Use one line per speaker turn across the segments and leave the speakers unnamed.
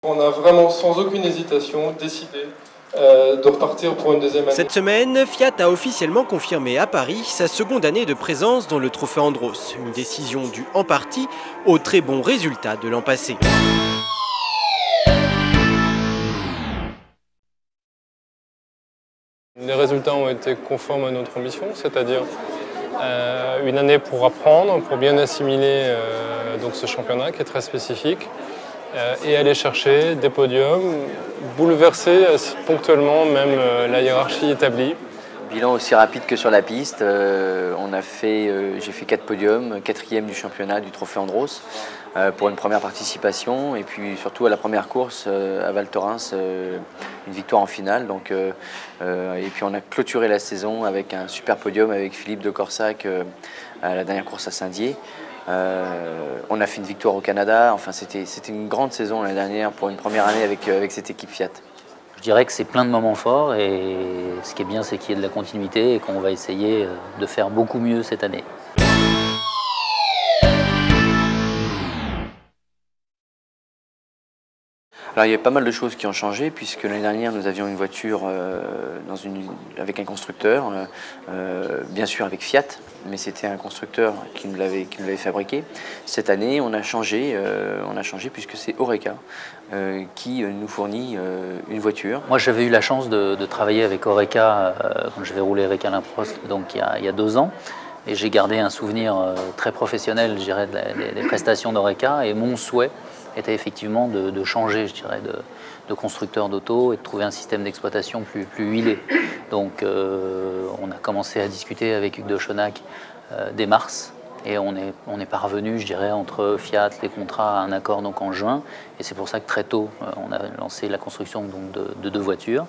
On a vraiment, sans aucune hésitation, décidé de repartir pour une deuxième année.
Cette semaine, Fiat a officiellement confirmé à Paris sa seconde année de présence dans le Trophée Andros. Une décision due en partie aux très bons résultats de l'an passé.
Les résultats ont été conformes à notre ambition, c'est-à-dire une année pour apprendre, pour bien assimiler donc ce championnat qui est très spécifique, et aller chercher des podiums, bouleverser ponctuellement même la hiérarchie établie.
Bilan aussi rapide que sur la piste, j'ai fait 4 podiums, 4e du championnat du Trophée Andros pour une première participation, et puis surtout à la première course à Val Thorens, une victoire en finale. Et puis on a clôturé la saison avec un super podium avec Philippe de Corsac à la dernière course à Saint-Dié. On a fait une victoire au Canada, enfin c'était une grande saison l'année dernière pour une première année avec cette équipe Fiat.
Je dirais que c'est plein de moments forts et ce qui est bien c'est qu'il y ait de la continuité et qu'on va essayer de faire beaucoup mieux cette année.
Alors il y a pas mal de choses qui ont changé puisque l'année dernière nous avions une voiture avec un constructeur, bien sûr avec Fiat, mais c'était un constructeur qui nous l'avait fabriqué. Cette année on a changé puisque c'est Oreca qui nous fournit une voiture.
Moi j'avais eu la chance de travailler avec Oreca quand je vais rouler avec Alain Prost donc il y a 2 ans. Et j'ai gardé un souvenir très professionnel, je dirais, des prestations d'Oreca. Et mon souhait était effectivement de changer, je dirais, de constructeur d'auto et de trouver un système d'exploitation plus huilé. Donc on a commencé à discuter avec Hugues de Schonack dès mars. Et on est parvenu, je dirais, entre Fiat, les contrats, à un accord donc en juin. Et c'est pour ça que très tôt, on a lancé la construction donc, de 2 voitures.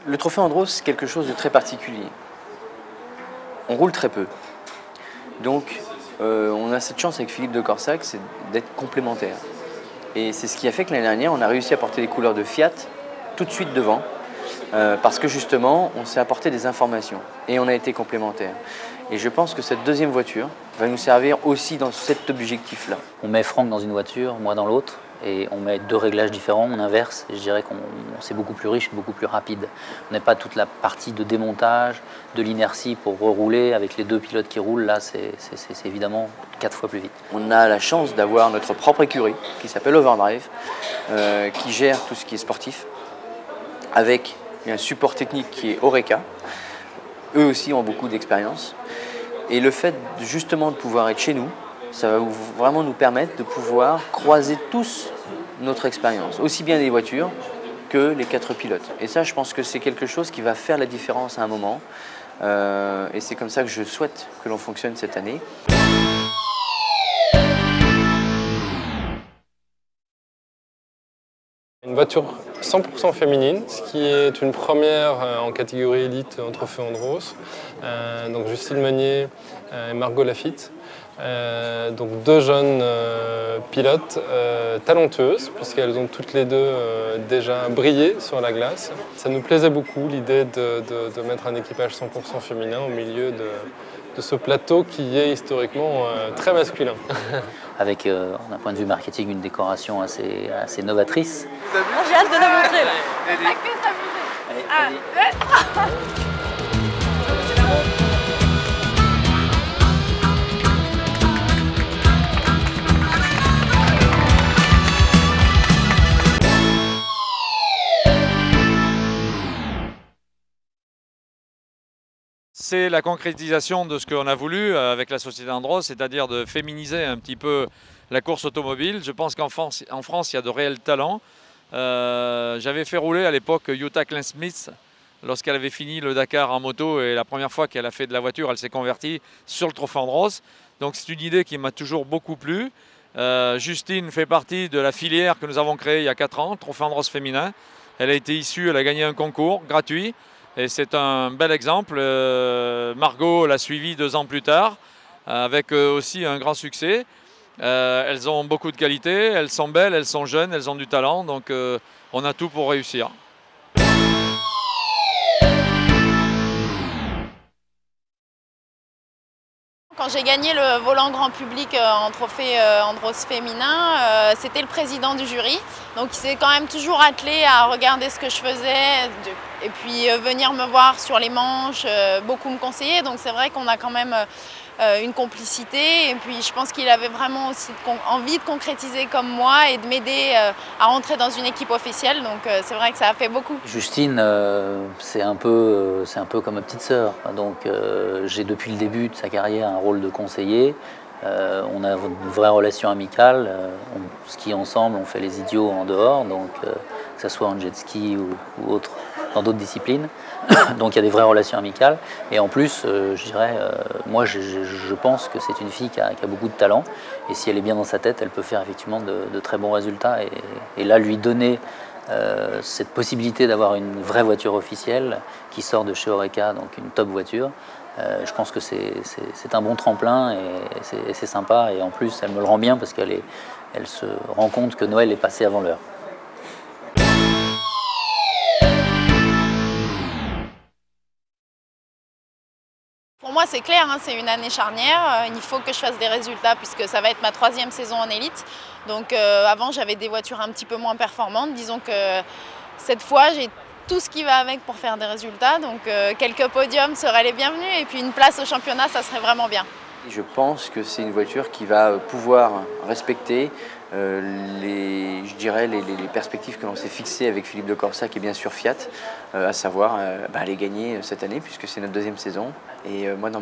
Le Trophée Andros, c'est quelque chose de très particulier. On roule très peu. Donc, on a cette chance avec Philippe de Corsac, c'est d'être complémentaires. Et c'est ce qui a fait que l'année dernière, on a réussi à porter les couleurs de Fiat tout de suite devant, parce que justement, on s'est apporté des informations et on a été complémentaires. Et je pense que cette deuxième voiture va nous servir aussi dans cet objectif-là.
On met Franck dans une voiture, moi dans l'autre. Et on met 2 réglages différents, on inverse, et je dirais qu'on c'est beaucoup plus riche, beaucoup plus rapide. On n'a pas toute la partie de démontage, de l'inertie pour rerouler avec les 2 pilotes qui roulent, là c'est évidemment 4 fois plus vite.
On a la chance d'avoir notre propre écurie qui s'appelle Overdrive, qui gère tout ce qui est sportif, avec un support technique qui est Oreca. Eux aussi ont beaucoup d'expérience. Et le fait justement de pouvoir être chez nous, ça va vraiment nous permettre de pouvoir croiser tous notre expérience, aussi bien les voitures que les 4 pilotes. Et ça, je pense que c'est quelque chose qui va faire la différence à un moment. Et c'est comme ça que je souhaite que l'on fonctionne cette année.
Une voiture 100% féminine, ce qui est une première en catégorie élite en Trophée Andros. Donc Justine Meunier et Margot Lafitte. Donc 2 jeunes pilotes talentueuses, puisqu'elles ont toutes les 2 déjà brillé sur la glace. Ça nous plaisait beaucoup l'idée de mettre un équipage 100% féminin au milieu de ce plateau qui est historiquement très masculin.
Avec, d'un point de vue marketing, une décoration assez novatrice.
Moi j'ai hâte de la montrer là. On va que s'amuser. Allez.
C'est la concrétisation de ce qu'on a voulu avec la société Andros, c'est-à-dire de féminiser un petit peu la course automobile. Je pense qu'en France, il y a de réels talents. J'avais fait rouler à l'époque Jutta Klint-Smith lorsqu'elle avait fini le Dakar en moto, et la première fois qu'elle a fait de la voiture, elle s'est convertie sur le Trophée Andros. Donc c'est une idée qui m'a toujours beaucoup plu. Justine fait partie de la filière que nous avons créée il y a 4 ans, Trophée Andros féminin. Elle a été issue, elle a gagné un concours gratuit. Et c'est un bel exemple. Margot l'a suivi 2 ans plus tard, avec aussi un grand succès. Elles ont beaucoup de qualités, elles sont belles, elles sont jeunes, elles ont du talent. Donc on a tout pour réussir.
Quand j'ai gagné le volant grand public en trophée Andros féminin, c'était le président du jury. Donc il s'est quand même toujours attelé à regarder ce que je faisais et puis venir me voir sur les manches, beaucoup me conseiller. Donc c'est vrai qu'on a quand même une complicité et puis je pense qu'il avait vraiment aussi envie de concrétiser comme moi et de m'aider à rentrer dans une équipe officielle. Donc c'est vrai que ça a fait beaucoup.
Justine, c'est un peu comme ma petite sœur. Donc j'ai depuis le début de sa carrière un rôle de conseiller. On a une vraie relation amicale, on skie ensemble, on fait les idiots en dehors, donc que ce soit en jet ski ou autre, dans d'autres disciplines. Donc il y a des vraies relations amicales. Et en plus, je dirais, moi je pense que c'est une fille qui a beaucoup de talent. Et si elle est bien dans sa tête, elle peut faire effectivement de très bons résultats. Et là, lui donner cette possibilité d'avoir une vraie voiture officielle qui sort de chez Oreca, donc une top voiture, je pense que c'est un bon tremplin et c'est sympa. Et en plus, elle me le rend bien parce qu'elle se rend compte que Noël est passé avant l'heure.
Pour moi, c'est clair, hein, c'est une année charnière. Il faut que je fasse des résultats puisque ça va être ma 3e saison en élite. Donc avant, j'avais des voitures un petit peu moins performantes. Disons que cette fois, j'ai tout ce qui va avec pour faire des résultats. Donc quelques podiums seraient les bienvenus et puis une place au championnat, ça serait vraiment bien.
Je pense que c'est une voiture qui va pouvoir respecter les perspectives que l'on s'est fixées avec Philippe de Corsac et bien sûr Fiat, à savoir aller gagner cette année puisque c'est notre 2e saison. Et moi dans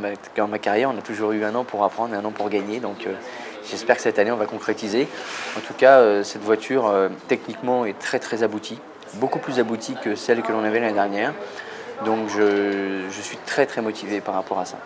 ma carrière on a toujours eu un an pour apprendre et un an pour gagner, donc j'espère que cette année on va concrétiser. En tout cas cette voiture techniquement est très aboutie, beaucoup plus aboutie que celle que l'on avait l'année dernière, donc je suis très motivé par rapport à ça.